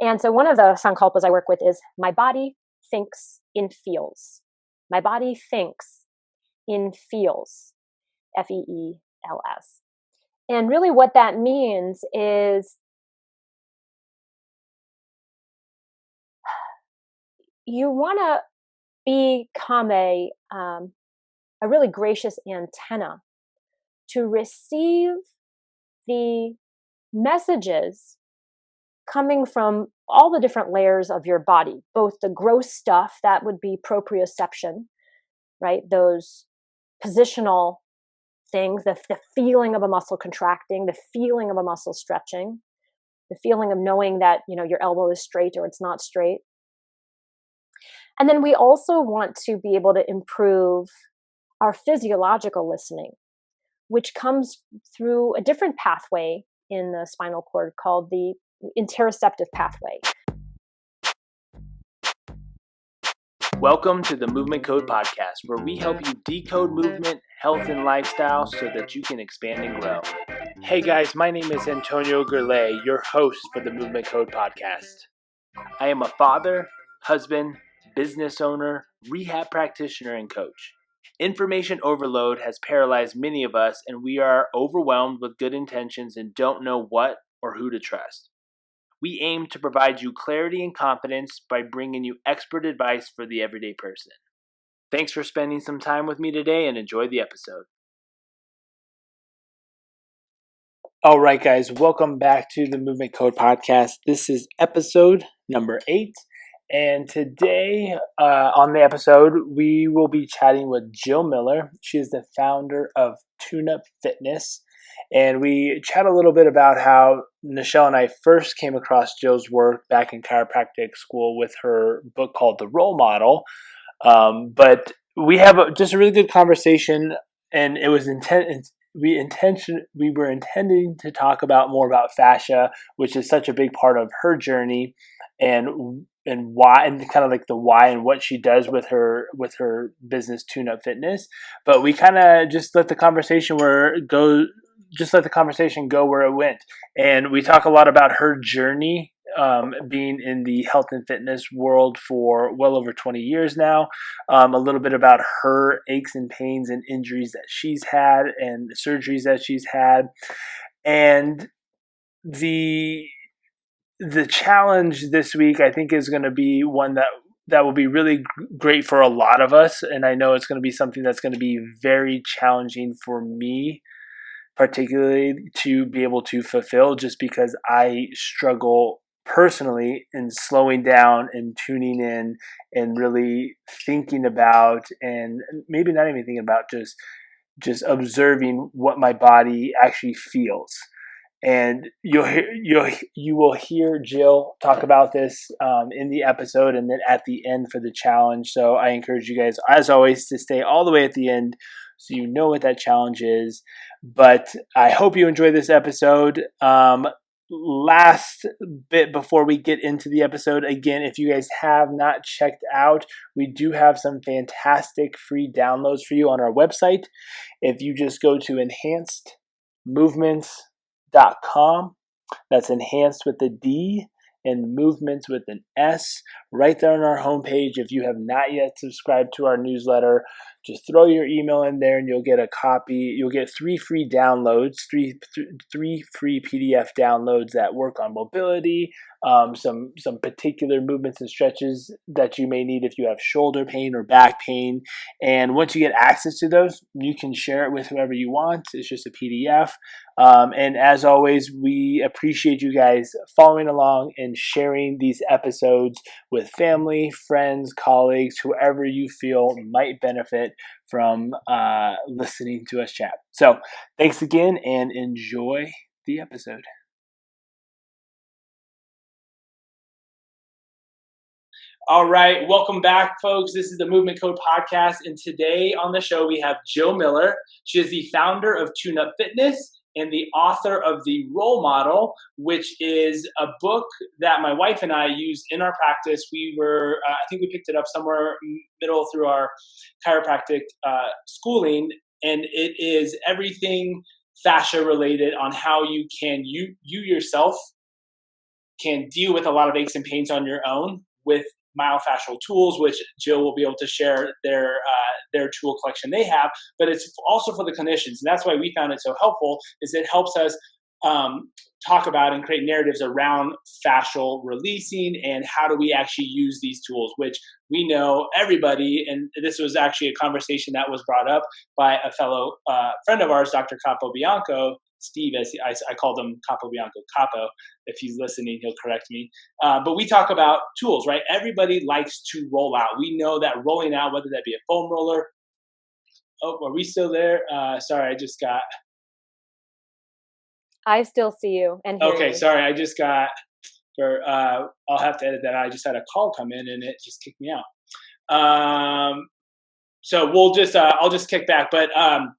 And so one of the sankalpas I work with is my body thinks in feels. My body thinks in feels, Feels. And really what that means is you want to become a really gracious antenna to receive the messages coming from all the different layers of your body, both the gross stuff, that would be proprioception, right? Those positional things, the feeling of a muscle contracting, the feeling of a muscle stretching, the feeling of knowing that, your elbow is straight or it's not straight. And then we also want to be able to improve our physiological listening, which comes through a different pathway in the spinal cord called the interoceptive pathway. Welcome to the Movement Code Podcast, where we help you decode movement, health, and lifestyle so that you can expand and grow. Hey guys, my name is Antonio Gerlay, your host for the Movement Code Podcast. I am a father, husband, business owner, rehab practitioner, and coach. Information overload has paralyzed many of us, and we are overwhelmed with good intentions and don't know what or who to trust. We aim to provide you clarity and confidence by bringing you expert advice for the everyday person. Thanks for spending some time with me today and enjoy the episode. All right, guys, welcome back to the Movement Code Podcast. This is episode number 8. And today on the episode, we will be chatting with Jill Miller. She is the founder of Tune Up Fitness. And we chat a little bit about how Nichelle and I first came across Jill's work back in chiropractic school with her book called The Role Model. But we have just a really good conversation, and it was we were intending to talk about more about fascia, which is such a big part of her journey, and why, and kind of like the why and what she does with her business Tune Up Fitness. But we kind of just let the conversation go where it went. And we talk a lot about her journey, being in the health and fitness world for well over 20 years now, a little bit about her aches and pains and injuries that she's had and surgeries that she's had. And the challenge this week, I think, is going to be one that will be really great for a lot of us. And I know it's going to be something that's going to be very challenging for me, particularly to be able to fulfill, just because I struggle personally in slowing down and tuning in and really thinking about, and maybe not even thinking about, just observing what my body actually feels. And you will hear Jill talk about this in the episode and then at the end for the challenge. So I encourage you guys, as always, to stay all the way at the end so you know what that challenge is. But I hope you enjoy this episode. Last bit before we get into the episode, again, if you guys have not checked out, we do have some fantastic free downloads for you on our website. If you just go to enhancedmovements.com, that's enhanced with a D and movements with an S, right there on our homepage. If you have not yet subscribed to our newsletter, just throw your email in there and you'll get a copy. You'll get 3 free downloads, three free PDF downloads that work on mobility, some particular movements and stretches that you may need if you have shoulder pain or back pain. And once you get access to those, you can share it with whoever you want. It's just a PDF. And as always, we appreciate you guys following along and sharing these episodes with family, friends, colleagues, whoever you feel might benefit from listening to us chat. So thanks again and enjoy the episode. All right, welcome back, folks. This is the Movement Code Podcast, and today on the show we have Jill Miller. She is the founder of Tune Up Fitness and the author of The Role Model, which is a book that my wife and I use in our practice. We were, I think we picked it up somewhere middle through our chiropractic schooling, and it is everything fascia related on how you yourself can deal with a lot of aches and pains on your own with myofascial tools, which Jill will be able to share their tool collection they have. But it's also for the clinicians, and that's why we found it so helpful. Is it helps us talk about and create narratives around fascial releasing and how do we actually use these tools, which we know everybody, and this was actually a conversation that was brought up by a fellow friend of ours, Dr. Capobianco, Steve, as I called him Capobianco Capo. If he's listening, he'll correct me. But we talk about tools, right? Everybody likes to roll out. We know that rolling out, whether that be a foam roller. Oh, are we still there? Sorry, I just got. I still see you and hear Okay, you. sorry, I just got. I'll have to edit that. I just had a call come in and it just kicked me out. So we'll just I'll just kick back. But all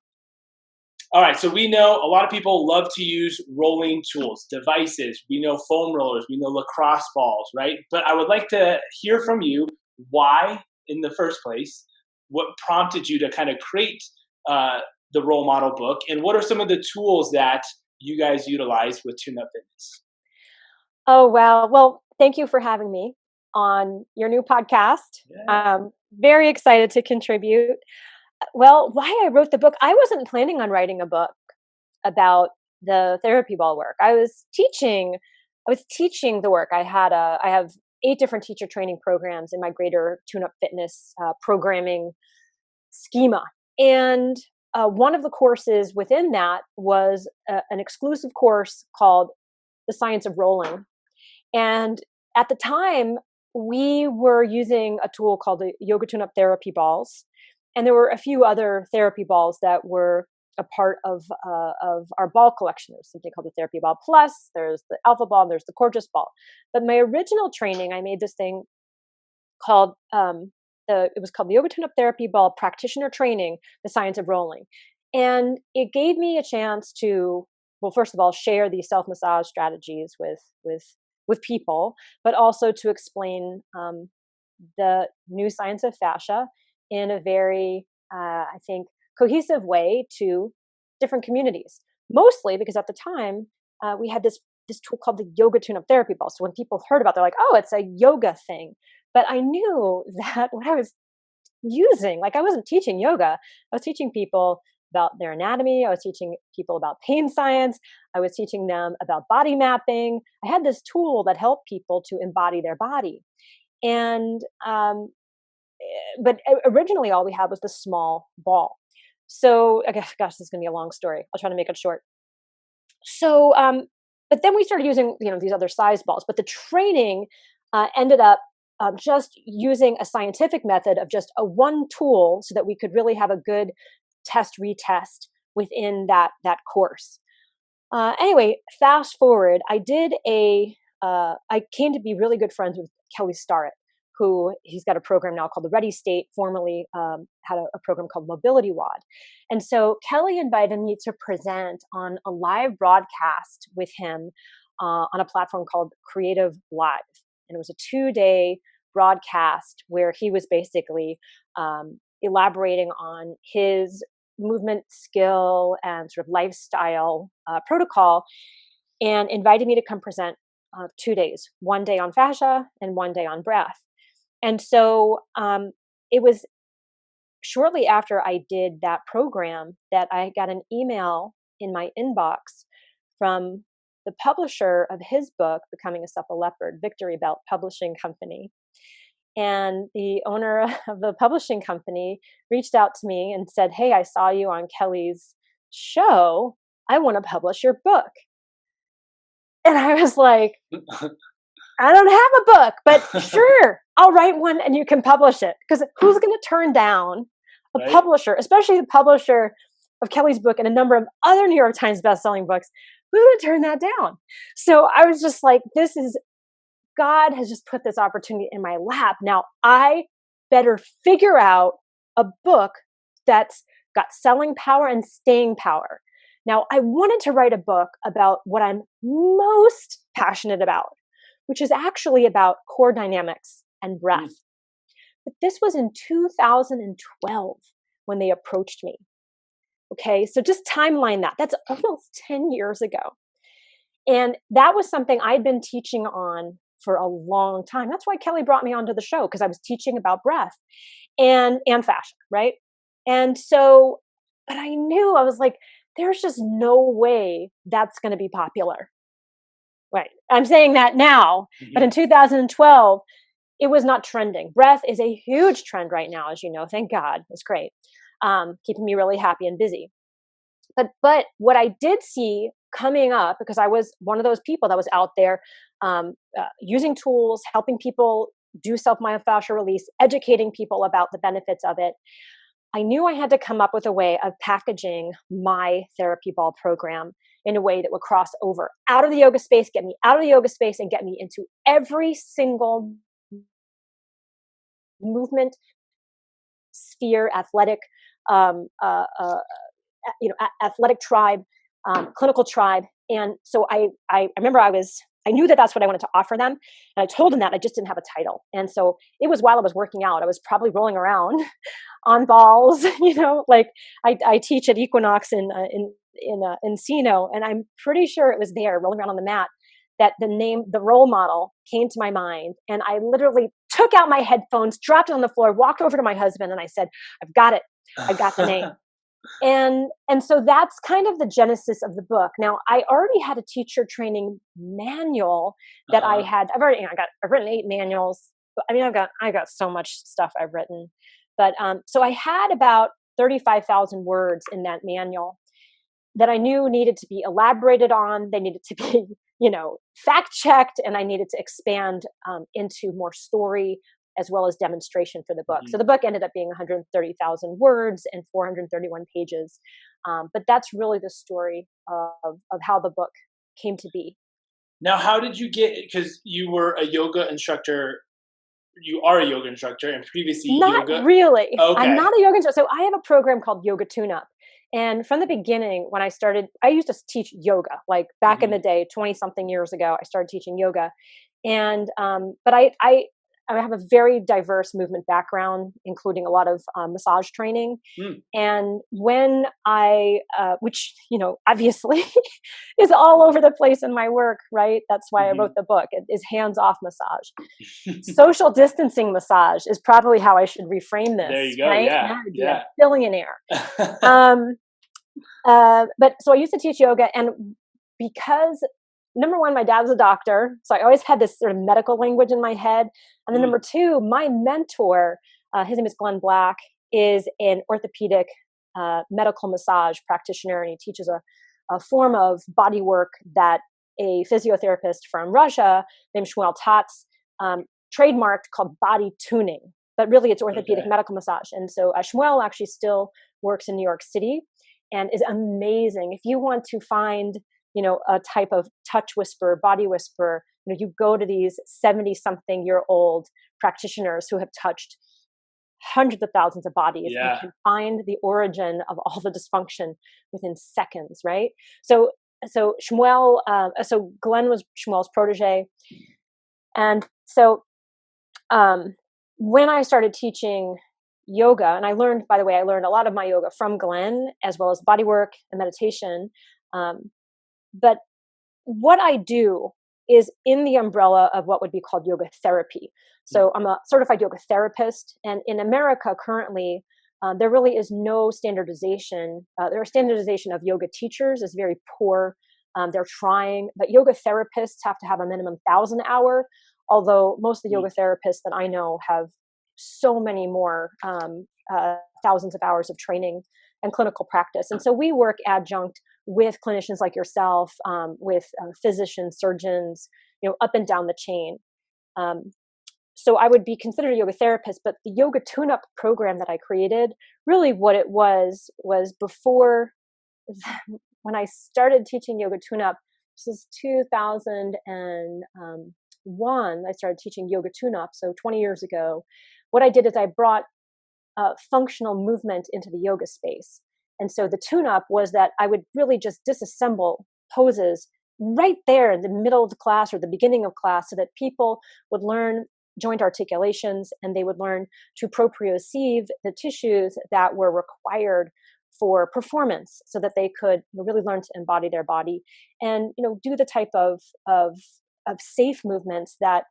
right, so we know a lot of people love to use rolling tools, devices. We know foam rollers, we know lacrosse balls, right? But I would like to hear from you why, in the first place, what prompted you to kind of create the role model book, and what are some of the tools that you guys utilize with Tune Up Fitness? Oh, wow. Well, thank you for having me on your new podcast. Yeah. Very excited to contribute. Well, why I wrote the book, I wasn't planning on writing a book about the therapy ball work. I was teaching the work. I have 8 different teacher training programs in my greater Tune Up Fitness programming schema. And one of the courses within that was an exclusive course called The Science of Rolling. And at the time, we were using a tool called the Yoga Tune Up Therapy Balls. And there were a few other therapy balls that were a part of our ball collection. There's something called the Therapy Ball Plus. There's the Alpha Ball, and there's the Gorgeous Ball. But my original training, I made this thing called it was called the Yoga Tune Up Therapy Ball Practitioner Training: The Science of Rolling, and it gave me a chance to, well, first of all, share these self-massage strategies with people, but also to explain the new science of fascia in a very, I think, cohesive way to different communities. Mostly because at the time we had this tool called the Yoga Tune Up Therapy Ball. So when people heard about it, they're like, "Oh, it's a yoga thing." But I knew that what I was using, like I wasn't teaching yoga. I was teaching people about their anatomy. I was teaching people about pain science. I was teaching them about body mapping. I had this tool that helped people to embody their body. And but originally all we had was the small ball. So I guess, gosh, this is going to be a long story. I'll try to make it short. So, but then we started using, these other size balls. But the training ended up just using a scientific method of just a one tool, so that we could really have a good test retest within that course. Anyway, fast forward, I came to be really good friends with Kelly Starrett, who he's got a program now called the Ready State, formerly had a program called Mobility WOD. And so Kelly invited me to present on a live broadcast with him on a platform called Creative Live. And it was a 2-day broadcast where he was basically elaborating on his movement skill and sort of lifestyle protocol, and invited me to come present 2 days, 1 day on fascia and 1 day on breath. And so it was shortly after I did that program that I got an email in my inbox from the publisher of his book, Becoming a Supple Leopard, Victory Belt Publishing Company. And the owner of the publishing company reached out to me and said, "Hey, I saw you on Kelly's show. I want to publish your book." And I was like, "I don't have a book, but sure, I'll write one and you can publish it." Because who's going to turn down a Right. publisher, especially the publisher of Kelly's book and a number of other New York Times bestselling books? Who's going to turn that down? So I was just like, God has just put this opportunity in my lap. Now I better figure out a book that's got selling power and staying power. Now I wanted to write a book about what I'm most passionate about, which is actually about core dynamics and breath. But this was in 2012 when they approached me. Okay, so just timeline that. That's almost 10 years ago. And that was something I'd been teaching on for a long time. That's why Kelly brought me onto the show, because I was teaching about breath and fascia, right? And so, but I knew, I was like, there's just no way that's going to be popular. Right. I'm saying that now, but in 2012, it was not trending. Breath is a huge trend right now, as you know. Thank God. It's great. Keeping me really happy and busy. But what I did see coming up, because I was one of those people that was out there using tools, helping people do self-myofascial release, educating people about the benefits of it, I knew I had to come up with a way of packaging my therapy ball program in a way that would cross over out of the yoga space, get me out of the yoga space, and get me into every single movement, sphere, athletic, um, uh, uh, athletic tribe, clinical tribe. And so I remember I knew that that's what I wanted to offer them. And I told them that I just didn't have a title. And so it was while I was working out, I was probably rolling around on balls, like I teach at Equinox in Encino, and I'm pretty sure it was there rolling around on the mat that the role model came to my mind. And I literally took out my headphones, dropped it on the floor, walked over to my husband, and I said, I've got it. I got the name. And so that's kind of the genesis of the book. Now, I already had a teacher training manual that I've written 8 manuals. I mean, I got so much stuff I've written, but so I had about 35,000 words in that manual that I knew needed to be elaborated on. They needed to be, fact checked, and I needed to expand into more story as well as demonstration for the book. So the book ended up being 130,000 words and 431 pages. But that's really the story of how the book came to be. Now, how did you because you were a yoga instructor, you are a yoga instructor, and previously Not yoga? really. Okay. I'm not a yoga instructor. So I have a program called Yoga Tune-Up. And from the beginning, when I started, I used to teach yoga, like back in the day, 20 something years ago, I started teaching yoga. And, but I have a very diverse movement background, including a lot of massage training. And when which, obviously is all over the place in my work, right? That's why I wrote the book. It is hands-off massage. Social distancing massage is probably how I should reframe this. There you go. Right? Yeah. Yeah. A billionaire. But so I used to teach yoga, and because number one, my dad was a doctor, so I always had this sort of medical language in my head. And then number two, my mentor, his name is Glenn Black, is an orthopedic medical massage practitioner, and he teaches a form of body work that a physiotherapist from Russia named Schroth trademarked, called body tuning. But really, it's orthopedic medical massage. And so Shmuel actually still works in New York City and is amazing. If you want to find, a type of touch whisperer, body whisperer, you go to these 70-something-year-old practitioners who have touched hundreds of thousands of bodies. You can find the origin of all the dysfunction within seconds, right? So Shmuel, so Glenn was Shmuel's protege. And so when I started teaching yoga, and I learned a lot of my yoga from Glenn, as well as body work and meditation. But what I do is in the umbrella of what would be called yoga therapy. So I'm a certified yoga therapist. And in America currently, there really is no standardization. Their standardization of yoga teachers is very poor. They're trying, but yoga therapists have to have a minimum 1,000 hour, although most of the yoga therapists that I know have so many more thousands of hours of training and clinical practice. And so we work adjunct with clinicians like yourself, with physicians, surgeons, up and down the chain. So I would be considered a yoga therapist, but the Yoga Tune-Up program that I created, really what it was before, when I started teaching Yoga Tune-Up, this is 2001, I started teaching Yoga Tune-Up, so 20 years ago. What I did is I brought functional movement into the yoga space. And so the tune-up was that I would really just disassemble poses right there in the middle of the class or the beginning of class, so that people would learn joint articulations, and they would learn to proprioception the tissues that were required for performance, so that they could really learn to embody their body and do the type of safe movements that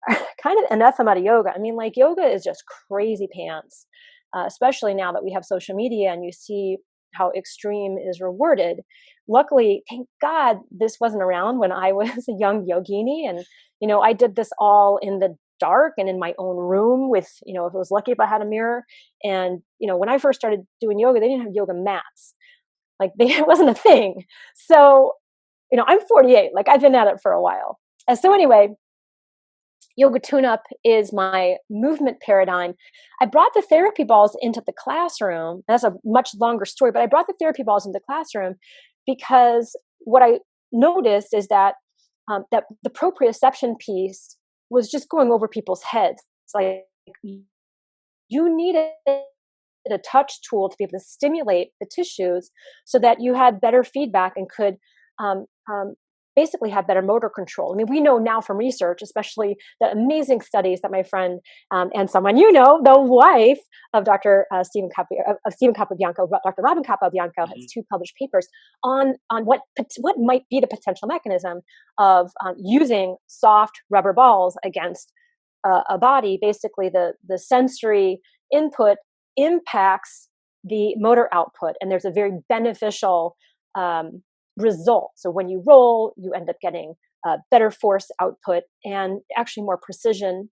are kind of anathema to yoga. I mean, like, yoga is just crazy pants, especially now that we have social media and you see how extreme is rewarded. Luckily, thank God, this wasn't around when I was a young yogini, and I did this all in the dark and in my own room with, if I was lucky, if I had a mirror. And when I first started doing yoga, they didn't have yoga mats. Like, it wasn't a thing. So I'm 48. Like, I've been at it for a while. And so anyway, yoga tune-up is my movement paradigm. I brought the therapy balls into the classroom. That's a much longer story, but I brought the therapy balls into the classroom because what I noticed is that that the proprioception piece was just going over people's heads. It's like, you needed a touch tool to be able to stimulate the tissues so that you had better feedback and could um, um, basically have better motor control. I mean, we know now from research, especially the amazing studies that my friend and someone the wife of Dr. Stephen Capobianco, Dr. Robin Capobianco, has two published papers on what might be the potential mechanism of using soft rubber balls against a body. Basically, the sensory input impacts the motor output, and there's a very beneficial result. So when you roll, you end up getting better force output and actually more precision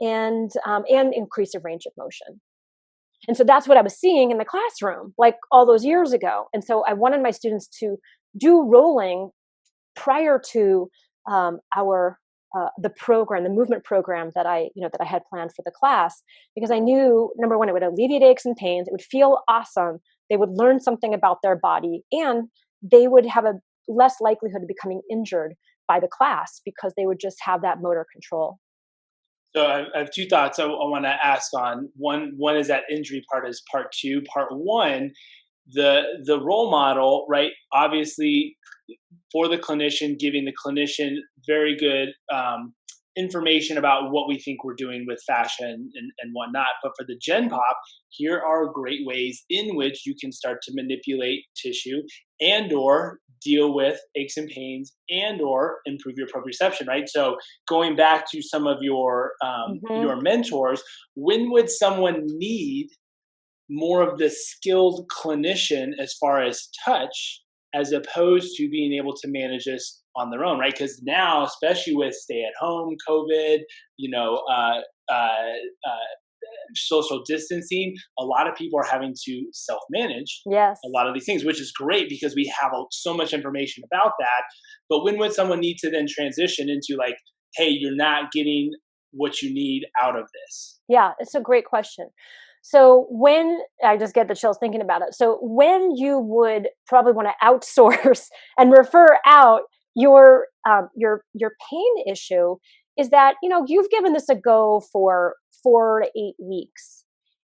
and increase of range of motion. And so that's what I was seeing in the classroom, like all those years ago. And so I wanted my students to do rolling prior to our the program, the movement program that I had planned for the class, because I knew, number one, it would alleviate aches and pains. It would feel awesome. They would learn something about their body, and they would have a less likelihood of becoming injured by the class because they would just have that motor control. So I have two thoughts I want to ask on. One is that injury part is part two. Part one, the role model, right? Obviously, for the clinician, giving the clinician very good information about what we think we're doing with fascia and whatnot. But for the Gen Pop, here are great ways in which you can start to manipulate tissue and or deal with aches and pains and or improve your proprioception, right? So going back to some of your mentors, when would someone need more of the skilled clinician as far as touch, as opposed to being able to manage this on their own, right? Because now, especially with stay at home, COVID, social distancing, a lot of people are having to self-manage Yes. a lot of these things, which is great because we have so much information about that. But when would someone need to then transition into like, hey, you're not getting what you need out of this? Yeah, it's a great question. So when I just get the chills thinking about it. So when you would probably want to outsource and refer out your pain issue is that you've given this a go for 4 to 8 weeks,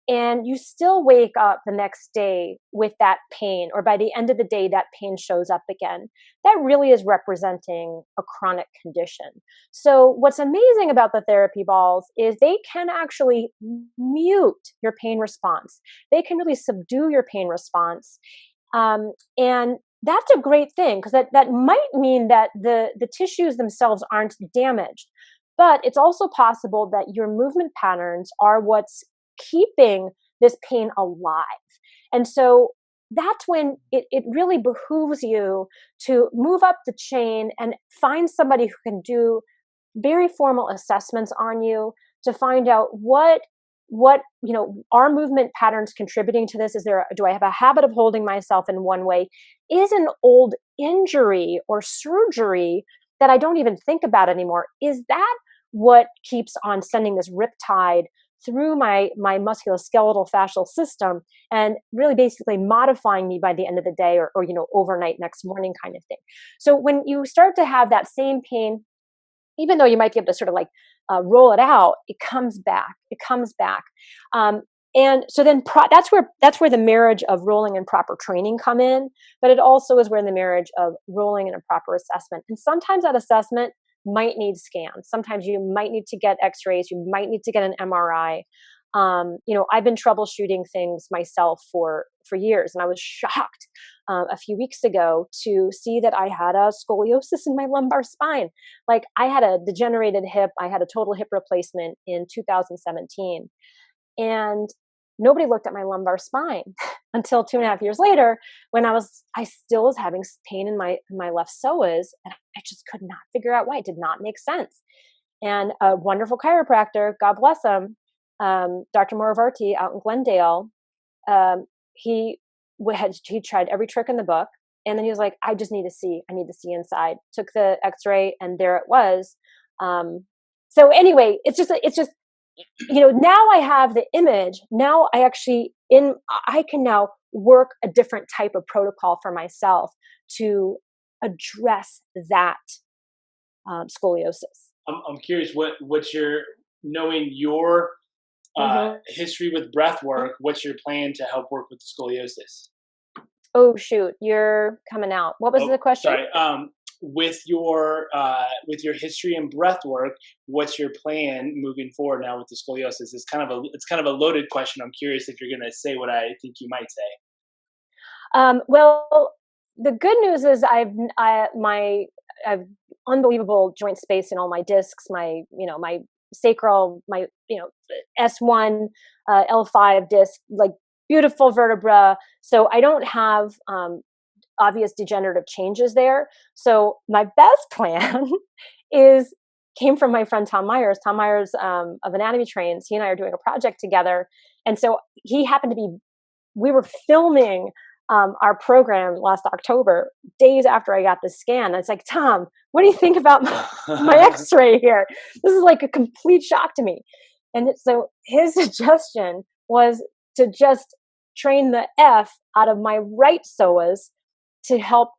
and you still wake up the next day with that pain, or by the end of the day that pain shows up again. That really is representing a chronic condition. So what's amazing about the therapy balls is they can actually mute your pain response. They can really subdue your pain response. And that's a great thing, because that might mean that the tissues themselves aren't damaged. But it's also possible that your movement patterns are what's keeping this pain alive. And so that's when it really behooves you to move up the chain and find somebody who can do very formal assessments on you to find out what are movement patterns contributing to this. Do I have a habit of holding myself in one way? Is an old injury or surgery that I don't even think about anymore, is that what keeps on sending this riptide through my musculoskeletal fascial system and really basically modifying me by the end of the day, or overnight, next morning kind of thing? So when you start to have that same pain, even though you might be able to sort of like roll it out, it comes back. And so then that's where the marriage of rolling and proper training come in, but it also is where the marriage of rolling and a proper assessment. And sometimes that assessment might need scans. Sometimes you might need to get x-rays. You might need to get an MRI. I've been troubleshooting things myself for for years. And I was shocked a few weeks ago to see that I had a scoliosis in my lumbar spine. Like, I had a degenerated hip. I had a total hip replacement in 2017. And nobody looked at my lumbar spine until 2.5 years later, when I still was having pain in my left psoas, and I just could not figure out why. It did not make sense. And a wonderful chiropractor, God bless him, Dr. Moravarty out in Glendale, he tried every trick in the book, and then he was like, I need to see inside. Took the X-ray, and there it was. So anyway, it's just now I have the image. Now I can now work a different type of protocol for myself to address that scoliosis. I'm curious what's your, knowing your history with breath work, what's your plan to help work with the scoliosis? Oh shoot, you're coming out. What was the question? Sorry. With your history in breath work, what's your plan moving forward now with the scoliosis? It's kind of a loaded question. I'm curious if you're going to say what I think you might say. Well, the good news is I've unbelievable joint space in all my discs, my sacral, my S1, L5 disc, like beautiful vertebra. So I don't have obvious degenerative changes there. So my best plan came from my friend Tom Myers. Tom Myers of Anatomy Trains. He and I are doing a project together, and so he happened to be. We were filming our program last October, days after I got the scan. And it's like, Tom, what do you think about my X-ray here? This is like a complete shock to me. And so his suggestion was to just train the F out of my right psoas to help.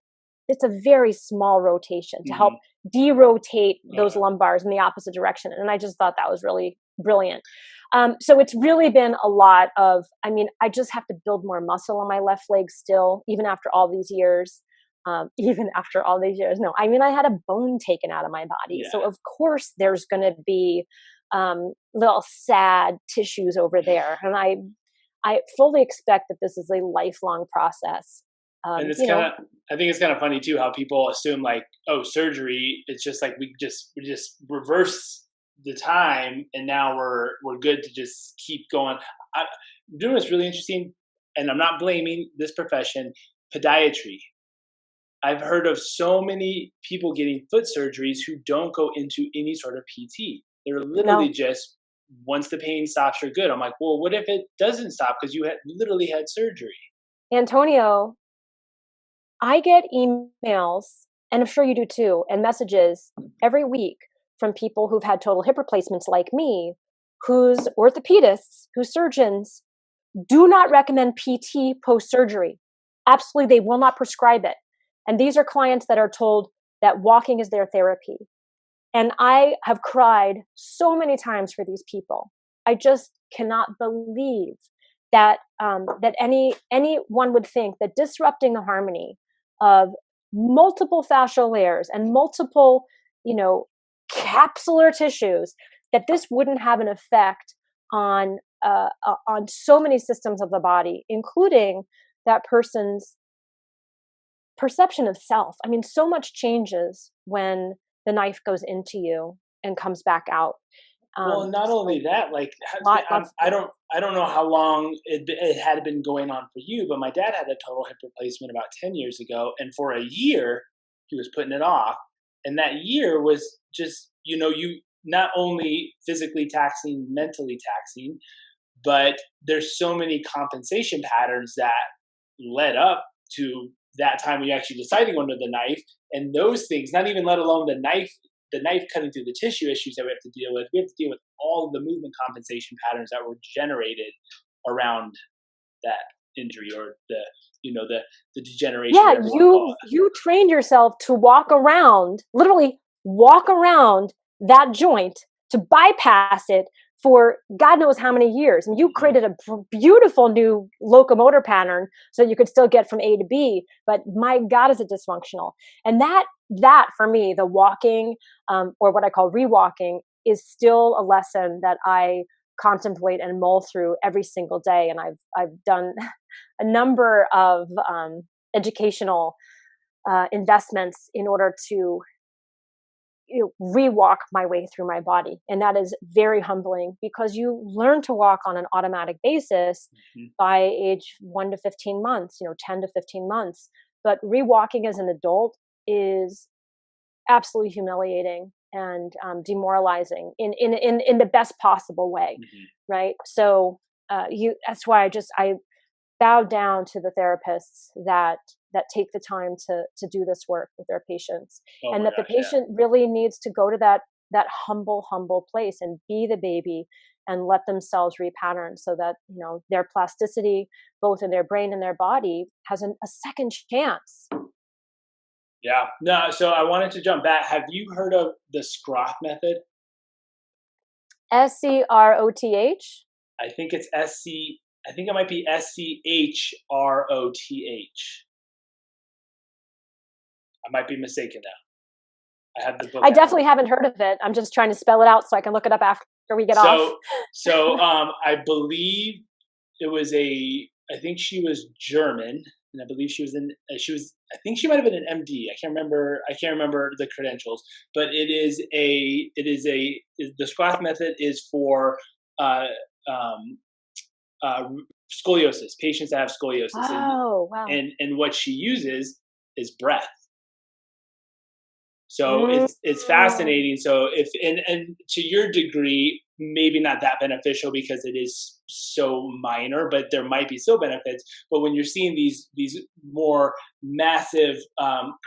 It's a very small rotation to help derotate those lumbars in the opposite direction. And I just thought that was really brilliant. So it's really been a lot of, I just have to build more muscle on my left leg still, even after all these years. No, I had a bone taken out of my body. Yeah. So of course there's going to be little sad tissues over there. And I fully expect that this is a lifelong process. And it's I think it's kind of funny too, how people assume like, oh, surgery, it's just like, we just reverse the time and now we're good to just keep going. I'm doing what's really interesting, and I'm not blaming this profession, podiatry. I've heard of so many people getting foot surgeries who don't go into any sort of PT. They're literally just, once the pain stops, you're good. I'm like, well, what if it doesn't stop because you literally had surgery? Antonio, I get emails, and I'm sure you do too, and messages every week from people who've had total hip replacements like me, whose orthopedists, whose surgeons do not recommend PT post-surgery. Absolutely, they will not prescribe it. And these are clients that are told that walking is their therapy. And I have cried so many times for these people. I just cannot believe that that anyone would think that disrupting the harmony of multiple fascial layers and multiple, capsular tissues, that this wouldn't have an effect on so many systems of the body, including that person's perception of self. So much changes when the knife goes into you and comes back out. Well, not only that, like, I don't know how long it had been going on for you, but my dad had a total hip replacement about 10 years ago, and for a year he was putting it off. And that year was just, you not only physically taxing, mentally taxing, but there's so many compensation patterns that led up to that time when you actually decided to go under the knife. And those things, not even let alone the knife cutting through the tissue issues that we have to deal with. We have to deal with all the movement compensation patterns that were generated around that injury, or the degeneration. Yeah, you trained yourself to literally walk around that joint, to bypass it for God knows how many years. And you created a beautiful new locomotor pattern so you could still get from A to B, but my God, is it dysfunctional. And that for me, the walking, or what I call rewalking, is still a lesson that I contemplate and mull through every single day. And I've done a number of educational investments in order to rewalk my way through my body. And that is very humbling, because you learn to walk on an automatic basis by age 1 to 15 months, 10 to 15 months. But rewalking as an adult is absolutely humiliating and demoralizing in the best possible way. Right. So that's why I bow down to the therapists that take the time to do this work with their patients, and that the patient really needs to go to that humble place and be the baby and let themselves repattern, so that their plasticity, both in their brain and their body, has a second chance. Yeah. No. So I wanted to jump back. Have you heard of the Schroth method? Schroth? I think it's SC. I think it might be SCHROTH. I might be mistaken now. I have the book. I definitely haven't heard of it. I'm just trying to spell it out so I can look it up after we get off. So I believe it was I think she was German, and I believe I think she might have been an MD. I can't remember the credentials, but the Schroth method is for scoliosis, patients that have scoliosis. Oh, wow. And what she uses is breath. So it's fascinating. So and to your degree, maybe not that beneficial because it is so minor, but there might be still benefits. But when you're seeing these more massive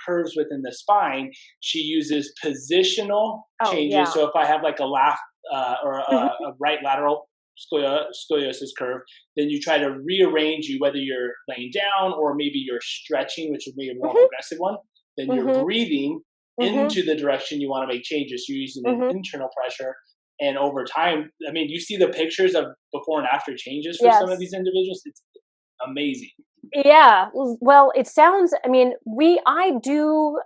curves within the spine, she uses positional changes. Yeah. So if I have like a left or a right lateral scoliosis curve, then you try to rearrange you, whether you're laying down or maybe you're stretching, which would be a more progressive one. Then you're breathing into the direction you want to make changes. You're using an internal pressure. And over time, I mean, you see the pictures of before and after changes for some of these individuals. It's amazing. Yeah. Well, it sounds, I do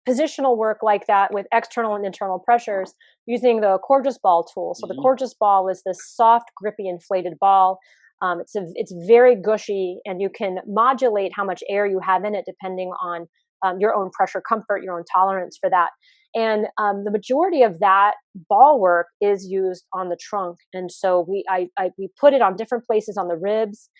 positional work like that with external and internal pressures using the Corgis ball tool. So the Corgis ball is this soft, grippy, inflated ball. It's very gushy, and you can modulate how much air you have in it depending on your own pressure comfort, your own tolerance for that. And the majority of that ball work is used on the trunk. And so we put it on different places on the ribs.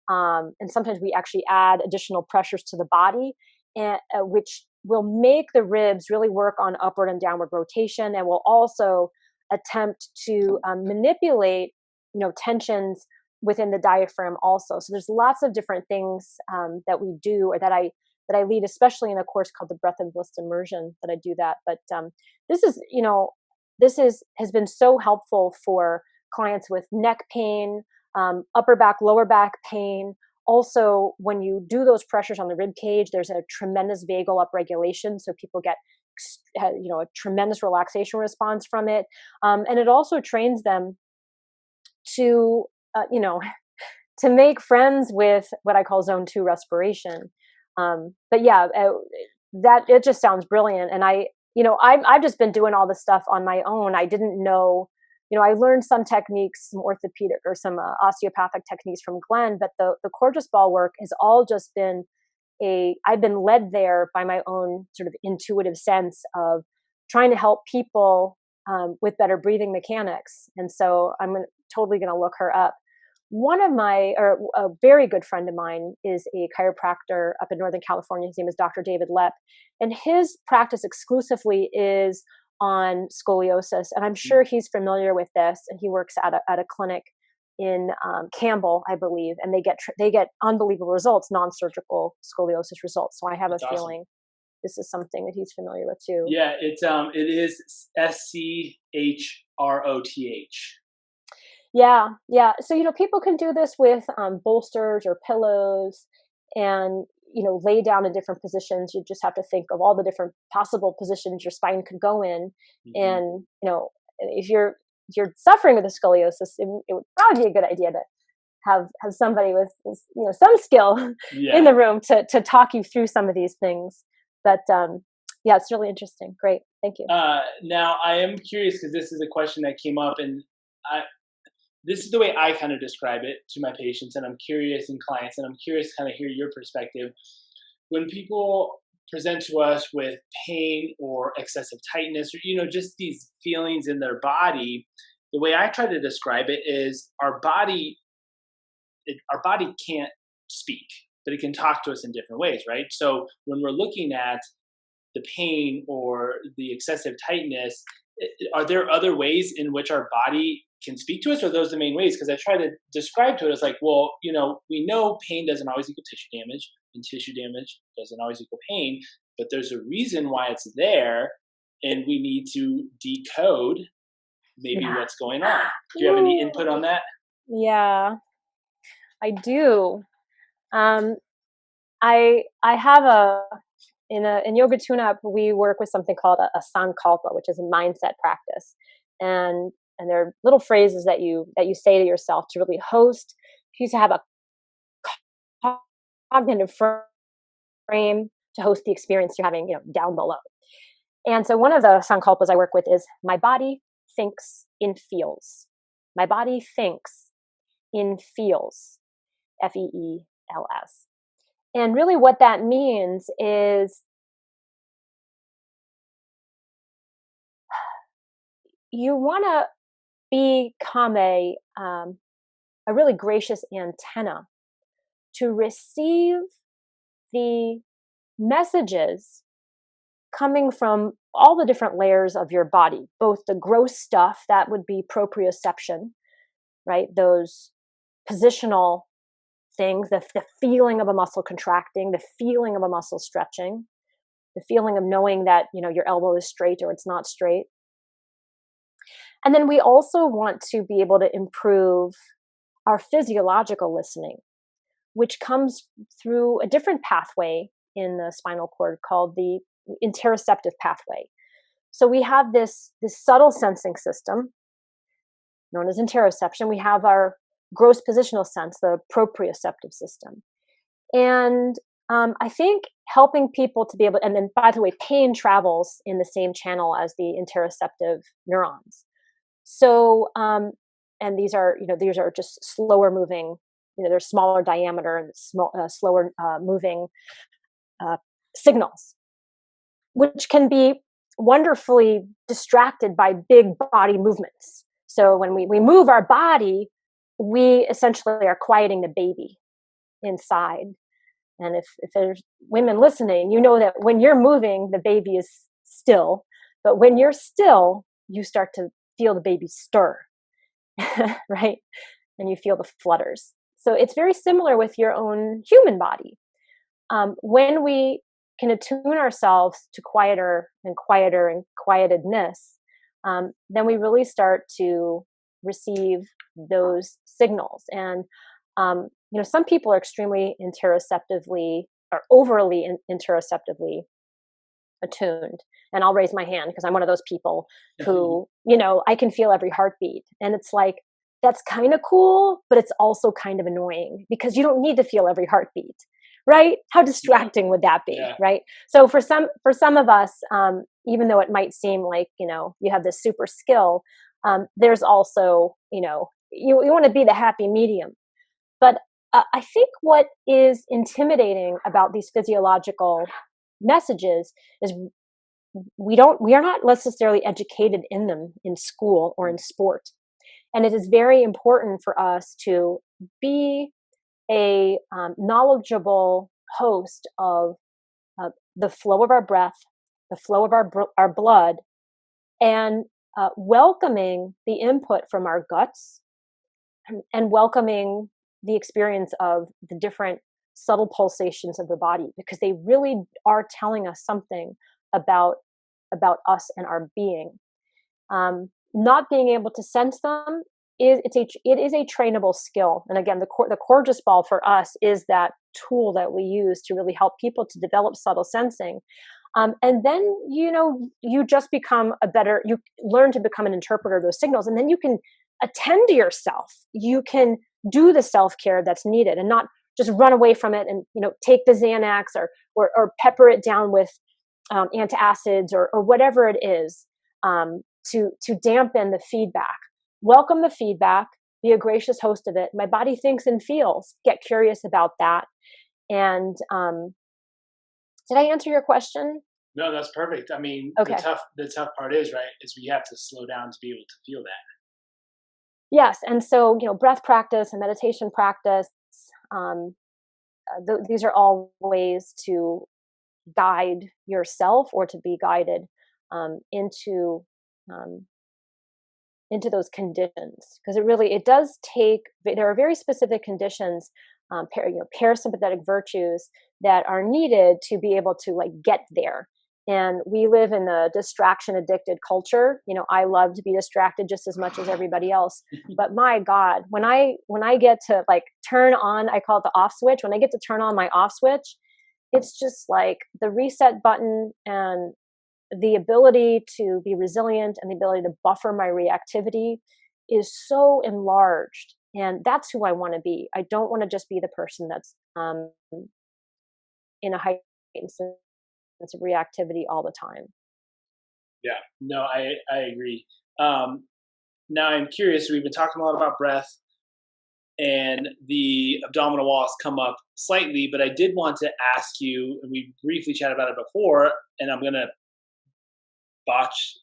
And sometimes we actually add additional pressures to the body, and which will make the ribs really work on upward and downward rotation, and will also attempt to manipulate, tensions within the diaphragm also. So there's lots of different things that we do, or that I lead, especially in a course called the Breath and Bliss Immersion, that I do that. But this has been so helpful for clients with neck pain, upper back, lower back pain. Also, when you do those pressures on the rib cage, there's a tremendous vagal upregulation, so people get a tremendous relaxation response from it, and it also trains them to to make friends with what I call zone 2 respiration. But yeah, that it just sounds brilliant. And I've just been doing all this stuff on my own. I didn't know, I learned some techniques, some orthopedic or some osteopathic techniques from Glenn, but the Corgis ball work has all just been I've been led there by my own sort of intuitive sense of trying to help people with better breathing mechanics. And so I'm totally going to look her up. A very good friend of mine is a chiropractor up in Northern California. His name is Dr. David Lepp, and his practice exclusively is on scoliosis. And I'm sure he's familiar with this. And he works at a clinic in Campbell, I believe, and they get unbelievable results, non-surgical scoliosis results. So I have a feeling this is something that he's familiar with too. Yeah, it is SCHROTH. Yeah. So, people can do this with bolsters or pillows, and, lay down in different positions. You just have to think of all the different possible positions your spine could go in. And, if you're suffering with a scoliosis, it would probably be a good idea to have somebody with, some skill in the room to talk you through some of these things. But yeah, it's really interesting. Great. Thank you. Now I am curious, because this is a question that came up, and this is the way I kind of describe it to my patients, and I'm curious in clients, and I'm curious to kind of hear your perspective. When people present to us with pain or excessive tightness, or just these feelings in their body, the way I try to describe it is our body can't speak, but it can talk to us in different ways, right? So when we're looking at the pain or the excessive tightness, are there other ways in which our body can speak to us, or are those the main ways? Because I try to describe to it as like, well, we know pain doesn't always equal tissue damage, and tissue damage doesn't always equal pain, but there's a reason why it's there, and we need to decode maybe Yeah. what's going on. Do you have any input on that? Yeah, I do. Um, I have in Yoga Tune-Up, we work with something called a sankalpa, which is a mindset practice, and there are little phrases that you say to yourself to really host. You to have a cognitive frame to host the experience you're having, down below. And so one of the sankalpas I work with is my body thinks in feels. My body thinks in feels. Feels. And really what that means is you want to become a really gracious antenna to receive the messages coming from all the different layers of your body, both the gross stuff, that would be proprioception, right? Those positional things, the feeling of a muscle contracting, the feeling of a muscle stretching, the feeling of knowing that, your elbow is straight or it's not straight. And then we also want to be able to improve our physiological listening, which comes through a different pathway in the spinal cord called the interoceptive pathway. So we have this subtle sensing system known as interoception. We have our gross positional sense, the proprioceptive system. And I think helping people to be able, and then by the way, pain travels in the same channel as the interoceptive neurons. So, and these are just slower moving, they're smaller diameter and slower moving signals, which can be wonderfully distracted by big body movements. So when we move our body, we essentially are quieting the baby inside. And if there's women listening, you know that when you're moving, the baby is still. But when you're still, you start to feel the baby stir, right? And you feel the flutters. So it's very similar with your own human body. When we can attune ourselves to quieter and quietedness, then we really start to receive those signals. And some people are extremely interoceptively or overly interoceptively attuned. And I'll raise my hand because I'm one of those people who, I can feel every heartbeat. And it's like, that's kind of cool, but it's also kind of annoying because you don't need to feel every heartbeat, right? How distracting would that be, Yeah. right? So for some of us, even though it might seem like, you have this super skill, there's also, you want to be the happy medium. But I think what is intimidating about these physiological messages is we are not necessarily educated in them in school or in sport. And it is very important for us to be a knowledgeable host of the flow of our breath, the flow of our blood, and welcoming the input from our guts and welcoming the experience of the different subtle pulsations of the body, because they really are telling us something about us and our being. Not being able to sense them it is a trainable skill. And again, the Coregeous ball for us is that tool that we use to really help people to develop subtle sensing. And then, you just you learn to become an interpreter of those signals, and then you can attend to yourself. You can do the self-care that's needed and not just run away from it and, take the Xanax or pepper it down with antacids or whatever it is to dampen the feedback. Welcome the feedback, be a gracious host of it. My body thinks and feels. Get curious about that. And did I answer your question? No, that's perfect. I mean, Okay. the tough part is, right, is we have to slow down to be able to feel that. Yes. And so, breath practice and meditation practice, um, these are all ways to guide yourself or to be guided um, into um, into those conditions, because it does take, there are very specific conditions, parasympathetic virtues that are needed to be able to like get there. And we live in a distraction addicted culture. I love to be distracted just as much as everybody else, but my God, when I get to like turn on, I call it the off switch, when I get to turn on my off switch, it's just like the reset button, and the ability to be resilient and the ability to buffer my reactivity is so enlarged. And that's who I want to be. I don't want to just be the person that's in a heightened sense of reactivity all the time. Yeah, no, I agree. Now I'm curious, we've been talking a lot about breath, and the abdominal wall has come up slightly, but I did want to ask you, and we briefly chatted about it before, and I'm going to botch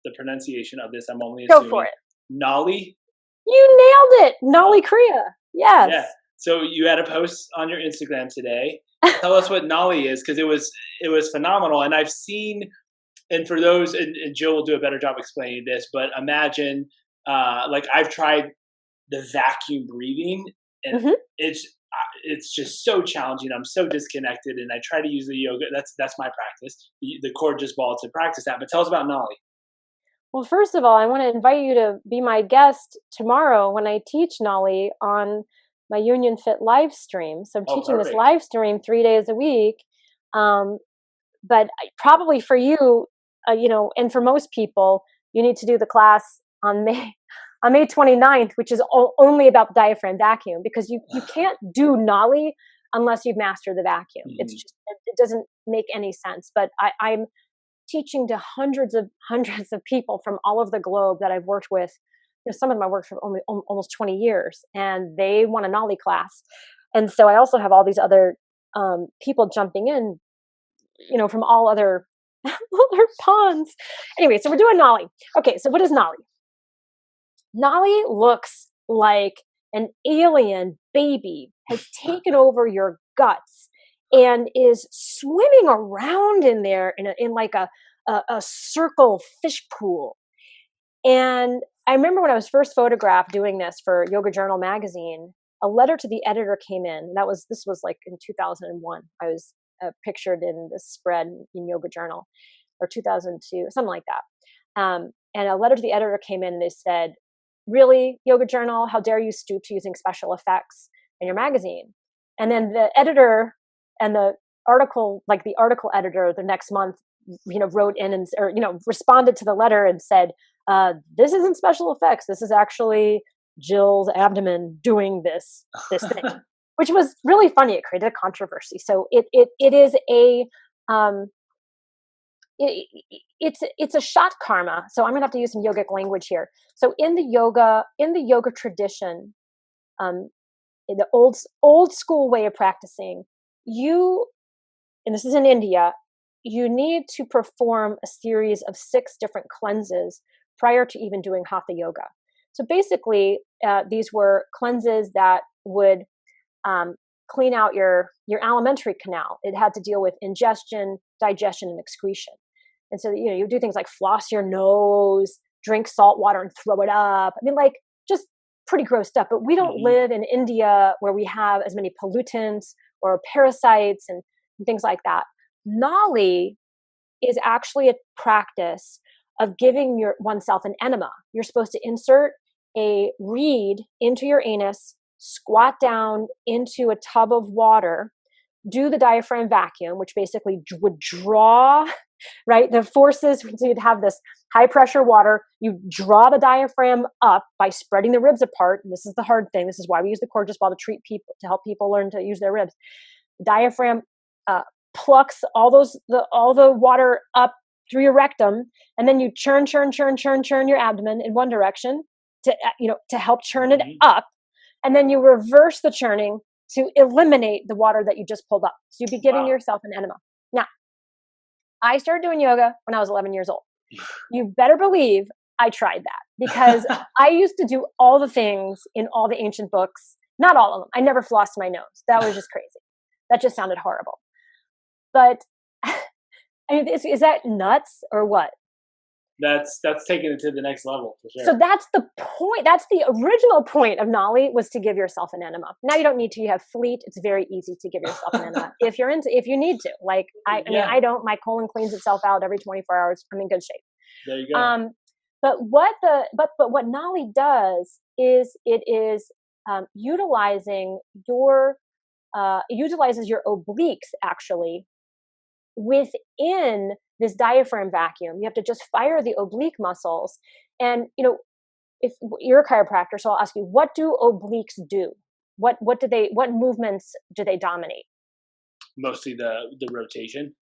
the pronunciation of this. I'm only Go for assuming it. Nolly. You nailed it. Nolly Kriya. Yes. Yeah. So you had a post on your Instagram today. Tell us what Nolly is, because it was phenomenal. And I've seen, and for those, and Jill will do a better job explaining this, but imagine, like I've tried the vacuum breathing, and Mm-hmm. it's just so challenging. I'm so disconnected, and I try to use the yoga. That's my practice. The Gorgeous Ball to practice that. But tell us about Nolly. Well, first of all, I want to invite you to be my guest tomorrow when I teach Nolly on my Union Fit live stream. So I'm teaching this live stream 3 days a week. But probably for you, and for most people, you need to do the class on May 29th, which is only about the diaphragm vacuum, because you can't do Nolly unless you've mastered the vacuum. Mm-hmm. It's just, it doesn't make any sense. But I'm teaching to hundreds of people from all over the globe that I've worked with. Some of them I worked for almost 20 years, and they want a Nolly class. And so I also have all these other people jumping in, from all other ponds. Anyway, so we're doing Nolly. Okay, so what is Nolly? Nolly looks like an alien baby has taken over your guts and is swimming around in there in like a circle fish pool. And I remember when I was first photographed doing this for Yoga Journal magazine, a letter to the editor came in. This was like in 2001. I was pictured in this spread in Yoga Journal, or 2002, something like that. And a letter to the editor came in, and they said, "Really, Yoga Journal, how dare you stoop to using special effects in your magazine?" And then the editor and the article editor the next month, wrote in and, responded to the letter and said, "This isn't special effects. This is actually Jill's abdomen doing this thing," which was really funny. It created a controversy. So it is a it's a shot karma. So I'm gonna have to use some yogic language here. So in the yoga tradition, in the old school way of practicing, and this is in India, you need to perform a series of 6 different cleanses prior to even doing hatha yoga. So basically, these were cleanses that would clean out your alimentary canal. It had to deal with ingestion, digestion, and excretion. And so, you do things like floss your nose, drink salt water and throw it up. I mean, like, just pretty gross stuff. But we don't live in India where we have as many pollutants or parasites and things like that. Nolly is actually a practice of giving oneself an enema. You're supposed to insert a reed into your anus, squat down into a tub of water, do the diaphragm vacuum, which basically would draw, right? The forces, so you'd have this high pressure water, you draw the diaphragm up by spreading the ribs apart. And this is the hard thing. This is why we use the Gorgeous Ball to help people learn to use their ribs. The diaphragm plucks all the water up through your rectum, and then you churn your abdomen in one direction to help churn it up. And then you reverse the churning to eliminate the water that you just pulled up. So you'd be giving yourself an enema. Now, I started doing yoga when I was 11 years old. You better believe I tried that, because I used to do all the things in all the ancient books. Not all of them. I never flossed my nose. That was just crazy. That just sounded horrible. But I mean, is that nuts or what? That's taking it to the next level for sure. So that's the point. That's the original point of Nolly, was to give yourself an enema. Now you don't need to. You have Fleet. It's very easy to give yourself an enema if you need to. Like I mean, I don't. My colon cleans itself out every 24 hours. I'm in good shape. There you go. But what Nolly does is it is utilizes your obliques actually within this diaphragm vacuum. You have to just fire the oblique muscles. And, if you're a chiropractor, so I'll ask you, what do obliques do? What movements do they dominate? Mostly the rotation.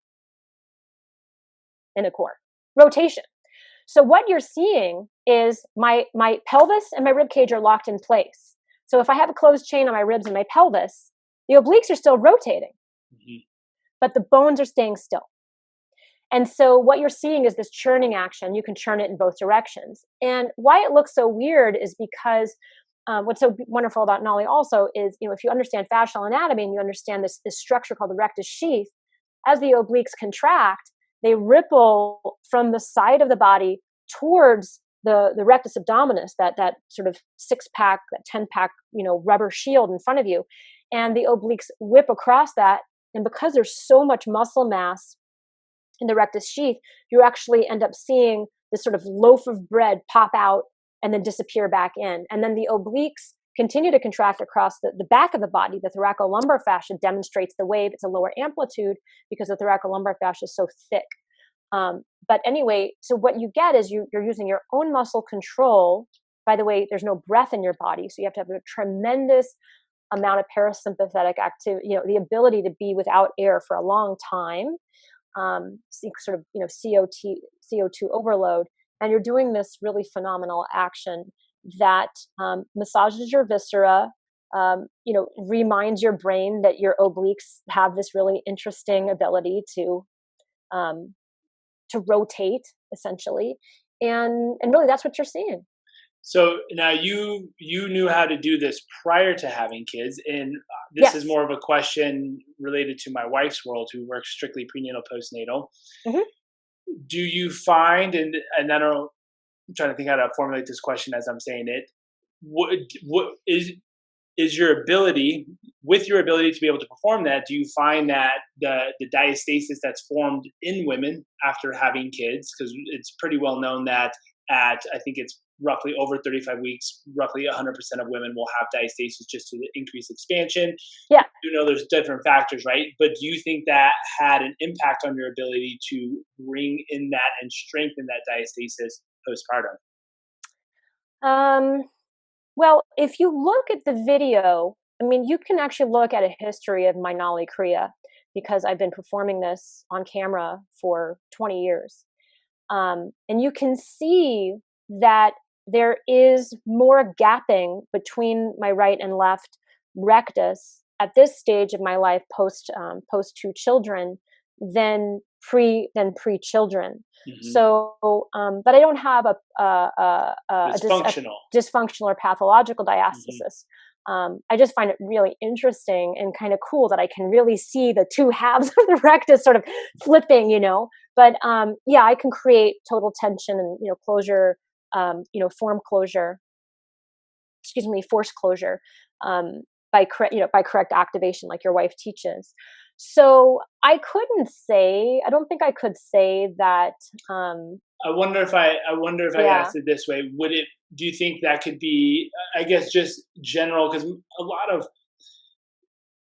In the core. Rotation. So what you're seeing is my pelvis and my rib cage are locked in place. So if I have a closed chain on my ribs and my pelvis, the obliques are still rotating, but the bones are staying still. And so what you're seeing is this churning action. You can churn it in both directions. And why it looks so weird is because what's so wonderful about Nolly also is, if you understand fascial anatomy and you understand this structure called the rectus sheath, as the obliques contract, they ripple from the side of the body towards the rectus abdominis, that sort of 6-pack, that 10-pack, rubber shield in front of you. And the obliques whip across that. And because there's so much muscle mass in the rectus sheath, you actually end up seeing this sort of loaf of bread pop out and then disappear back in. And then the obliques continue to contract across the back of the body. The thoracolumbar fascia demonstrates the wave. It's a lower amplitude because the thoracolumbar fascia is so thick. But anyway, so what you get is you're using your own muscle control. By the way, there's no breath in your body, so you have to have a tremendous amount of parasympathetic activity, the ability to be without air for a long time. Sort of, CO2 overload. And you're doing this really phenomenal action that massages your viscera, reminds your brain that your obliques have this really interesting ability to rotate, essentially. And really that's what you're seeing. So now you knew how to do this prior to having kids, and this is more of a question related to my wife's world, who works strictly prenatal postnatal. Do you find, and I don't know, I'm trying to think how to formulate this question as I'm saying it, what is your ability, with your ability to be able to perform that, do you find that the diastasis that's formed in women after having kids, because it's pretty well known that I think it's roughly over 35 weeks, roughly 100% of women will have diastasis just to increase expansion. Yeah. There's different factors, right? But do you think that had an impact on your ability to bring in that and strengthen that diastasis postpartum? Well, if you look at the video, I mean, you can actually look at a history of my Nolly Kriya, because I've been performing this on camera for 20 years. And you can see that there is more gapping between my right and left rectus at this stage of my life post 2 children than pre-children. So, but I don't have a dysfunctional or pathological diastasis. I just find it really interesting and kind of cool that I can really see the 2 halves of the rectus sort of flipping, But I can create total tension and closure, force closure by correct activation, like your wife teaches. So I don't think I could say that. I wonder if I asked it this way. Do you think that could be, I guess, just general, because a lot of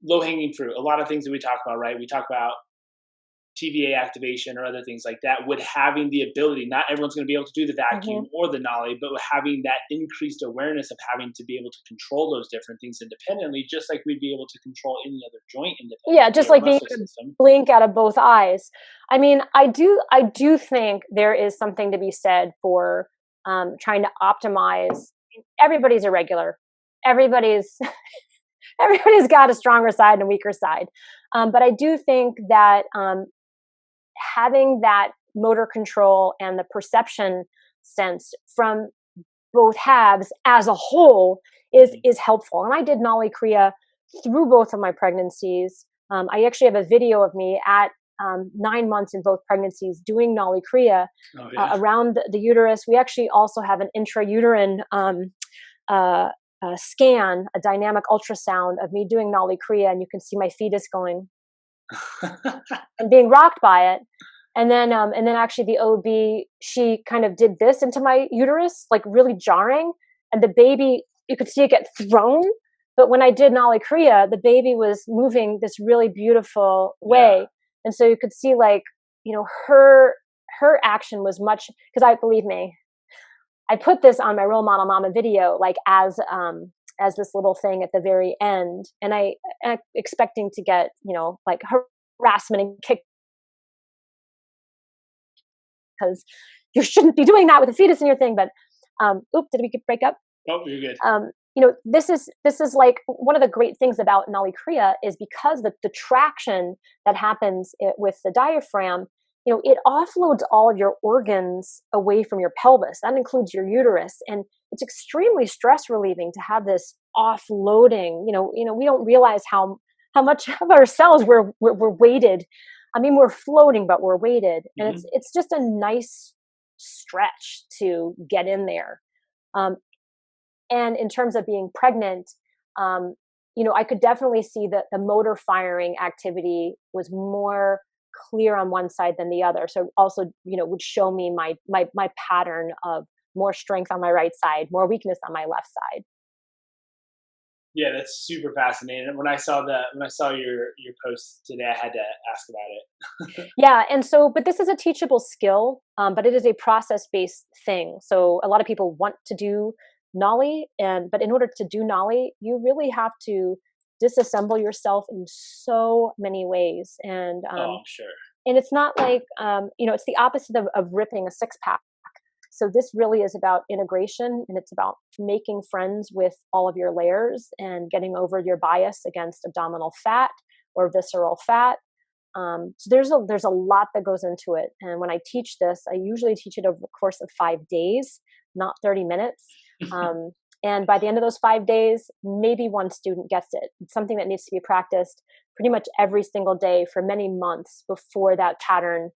low hanging fruit, a lot of things that we talk about, right? We talk about TVA activation or other things like that, with having the ability, not everyone's going to be able to do the vacuum or the Nolly, but with having that increased awareness of having to be able to control those different things independently, just like we'd be able to control any other joint independently. Yeah, just like being able to blink out of both eyes. I mean, I do think there is something to be said for trying to optimize everybody's irregular. Everybody's everybody's got a stronger side and a weaker side. But I do think that having that motor control and the perception sense from both halves as a whole is helpful. And I did Nali Kriya through both of my pregnancies. I actually have a video of me at 9 months in both pregnancies doing Nali Kriya around the uterus. We actually also have an intrauterine scan, a dynamic ultrasound of me doing Nali Kriya, and you can see my fetus going and being rocked by it. And then actually the OB, she kind of did this into my uterus, like really jarring. And the baby, you could see it get thrown. But when I did Nali Kriya, the baby was moving this really beautiful way. Yeah. And so you could see like, her action was much, because believe me, I put this on my role model mama video, like as this little thing at the very end. And I'm expecting to get, like harassment and kick, because you shouldn't be doing that with a fetus in your thing. But did we break up? Oh, you're good. This is like one of the great things about Nali Kriya is because the traction that happens with the diaphragm, it offloads all of your organs away from your pelvis. That includes your uterus, and it's extremely stress relieving to have this offloading. We don't realize how much of ourselves we're weighted. I mean, we're floating, but we're weighted, and it's just a nice stretch to get in there. And in terms of being pregnant, I could definitely see that the motor firing activity was more clear on one side than the other. So also, would show me my pattern of more strength on my right side, more weakness on my left side. Yeah, that's super fascinating. When I saw your post today, I had to ask about it. Yeah, and so, but this is a teachable skill, but it is a process-based thing. So a lot of people want to do Nali, but in order to do Nali, you really have to disassemble yourself in so many ways. And I'm sure. And it's not like it's the opposite of ripping a six-pack. So this really is about integration, and it's about making friends with all of your layers and getting over your bias against abdominal fat or visceral fat. So there's a lot that goes into it. And when I teach this, I usually teach it over the course of 5 days, not 30 minutes. And by the end of those 5 days, maybe one student gets it. It's something that needs to be practiced pretty much every single day for many months before that pattern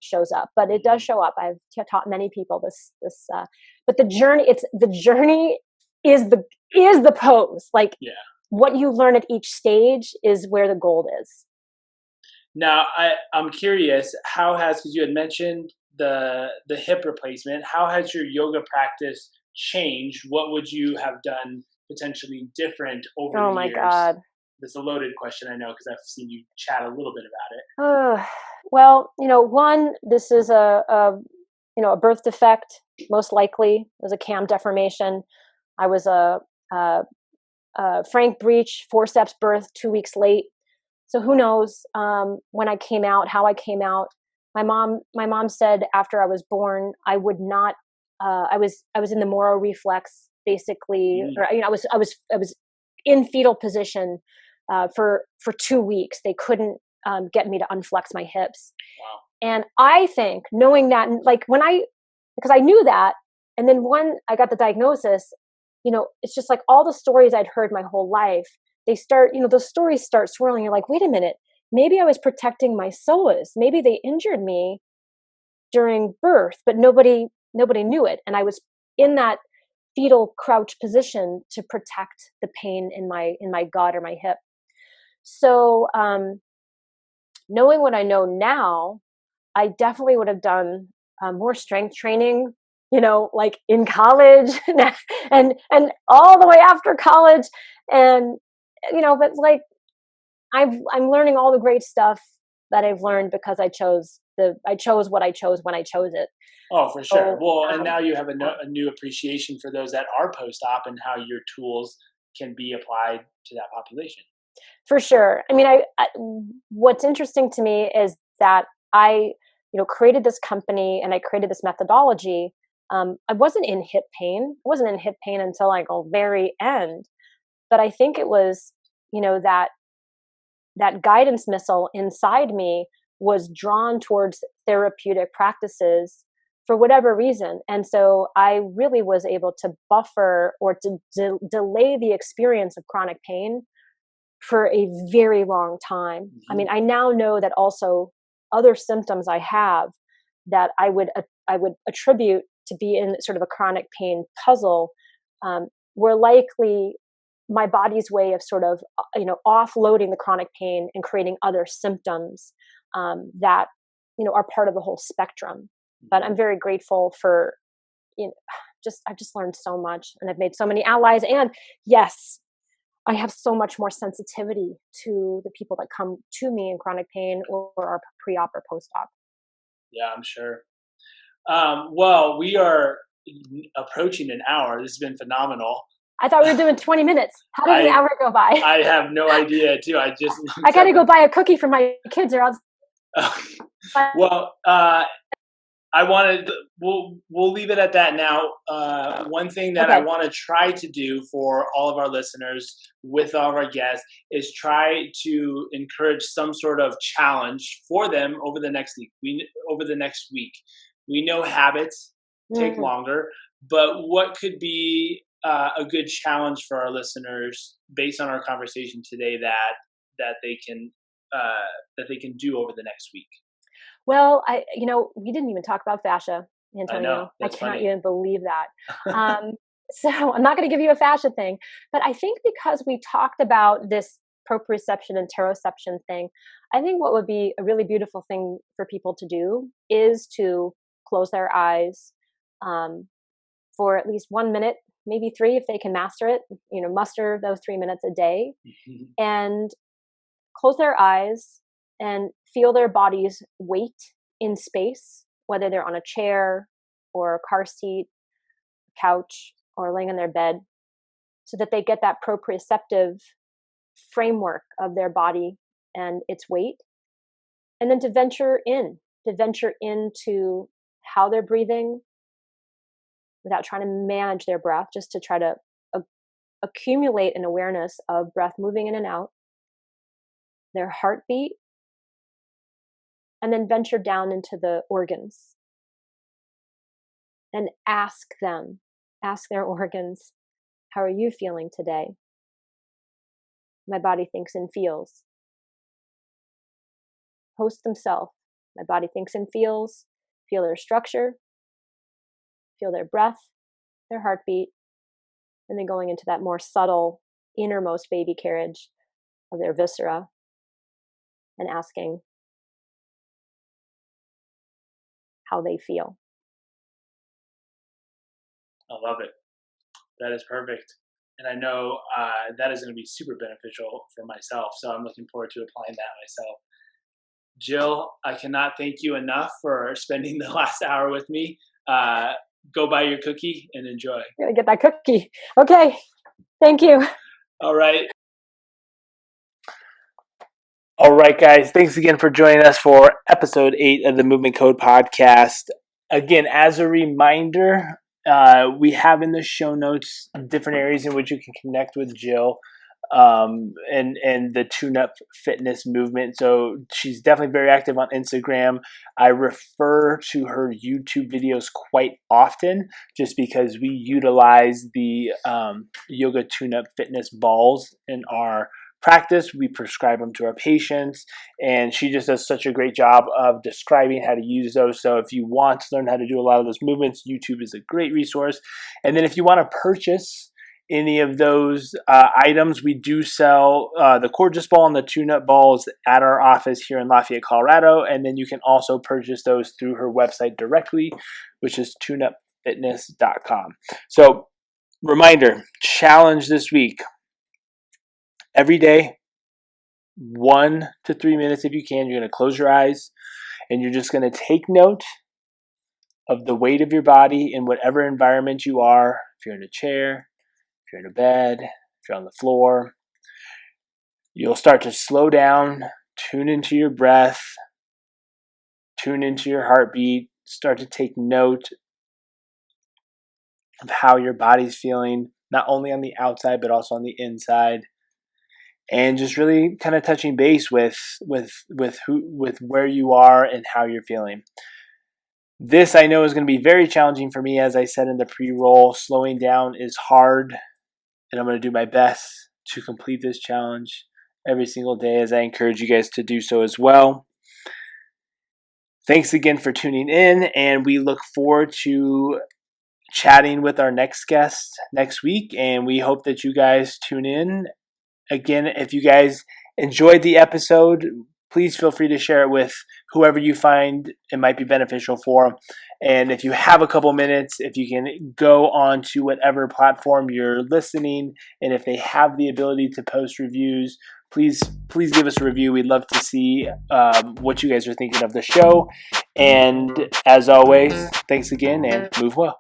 shows up. But it does show up. I've taught many people this. But the journey is the pose. Like what you learn at each stage is where the gold is. Now, I'm curious, because you had mentioned the hip replacement, how has your yoga practice changed? What would you have done potentially different over the years? Oh my God. That's a loaded question, I know, because I've seen you chat a little bit about it. Well, one, this is a birth defect, most likely. It was a cam deformation. I was a frank breech, forceps birth 2 weeks late. So who knows when I came out, how I came out. My mom said after I was born, I would not. I was in the Moro reflex, basically. Or, I was in fetal position for 2 weeks. They couldn't get me to unflex my hips. Wow. And I think knowing that, like because I knew that, and then when I got the diagnosis, it's just like all the stories I'd heard my whole life. They start, those stories start swirling. You're like, wait a minute, maybe I was protecting my psoas. Maybe they injured me during birth, but nobody knew it. And I was in that fetal crouch position to protect the pain in my gut or my hip. So, knowing what I know now, I definitely would have done more strength training, like in college and all the way after college. And, but like, I'm learning all the great stuff that I've learned because I chose what I chose when I chose it. Oh, for sure. Well, and now you have a new appreciation for those that are post-op and how your tools can be applied to that population. For sure. I mean, what's interesting to me is that I, created this company and I created this methodology I wasn't in hip pain. I wasn't in hip pain until like a very end. But I think it was, that guidance missile inside me was drawn towards therapeutic practices for whatever reason. And so I really was able to buffer or to delay the experience of chronic pain for a very long time. I mean, I now know that also other symptoms I have that I would attribute to be in sort of a chronic pain puzzle were likely my body's way of sort of offloading the chronic pain and creating other symptoms that are part of the whole spectrum. But I'm very grateful for I've just learned so much, and I've made so many allies, and yes, I have so much more sensitivity to the people that come to me in chronic pain or are pre-op or post-op. Yeah, I'm sure. Well, we are approaching an hour. This has been phenomenal. I thought we were doing 20 minutes. How did an hour go by? I have no idea, too. I got to go buy a cookie for my kids, or else. Well, we'll leave it at that now. One thing that I want to try to do for all of our listeners with all of our guests is try to encourage some sort of challenge for them over the next week. We know habits take longer, but what could be a good challenge for our listeners based on our conversation today that they can do over the next week? Well, we didn't even talk about fascia, Antonio. I cannot even believe that. So I'm not going to give you a fascia thing, but I think because we talked about this proprioception and interoception thing, I think what would be a really beautiful thing for people to do is to close their eyes for at least 1 minute, maybe 3 if they can master it, muster those 3 minutes a day, and close their eyes and feel their body's weight in space, whether they're on a chair or a car seat, couch, or laying in their bed, so that they get that proprioceptive framework of their body and its weight. And then to venture into how they're breathing without trying to manage their breath, just to try to accumulate an awareness of breath moving in and out, their heartbeat, and then venture down into the organs and ask their organs, how are you feeling today? My body thinks and feels. Host themselves. My body thinks and feels. Feel their structure. Feel their breath, their heartbeat, and then going into that more subtle innermost baby carriage of their viscera and asking how they feel. I love it. That is perfect. And I know that is going to be super beneficial for myself. So I'm looking forward to applying that myself. Jill, I cannot thank you enough for spending the last hour with me. Go buy your cookie and enjoy. I'm going to get that cookie. Okay. Thank you. All right. All right, guys. Thanks again for joining us for episode 8 of the Movement Code podcast. Again, as a reminder, we have in the show notes different areas in which you can connect with Jill and the tune-up fitness movement. So she's definitely very active on Instagram. I refer to her YouTube videos quite often just because we utilize the yoga tune-up fitness balls in our practice. We prescribe them to our patients, and she just does such a great job of describing how to use those. So if you want to learn how to do a lot of those movements, YouTube is a great resource. And then if you want to purchase any of those items, we do sell the Gorgeous Ball and the tune-up balls at our office here in Lafayette, Colorado. And then you can also purchase those through her website directly, which is tuneupfitness.com. So reminder, challenge this week. Every day, 1 to 3 minutes if you can, you're going to close your eyes and you're just going to take note of the weight of your body in whatever environment you are. If you're in a chair, if you're in a bed, if you're on the floor, you'll start to slow down, tune into your breath, tune into your heartbeat, start to take note of how your body's feeling, not only on the outside, but also on the inside. And just really kind of touching base with where you are and how you're feeling. This I know is going to be very challenging for me. As I said in the pre-roll, slowing down is hard, and I'm going to do my best to complete this challenge every single day, as I encourage you guys to do so as well. Thanks again for tuning in, and we look forward to chatting with our next guest next week, and we hope that you guys tune in. Again, if you guys enjoyed the episode, please feel free to share it with whoever you find it might be beneficial for. And if you have a couple minutes, if you can go on to whatever platform you're listening, and if they have the ability to post reviews, please give us a review. We'd love to see what you guys are thinking of the show. And as always, thanks again, and move well.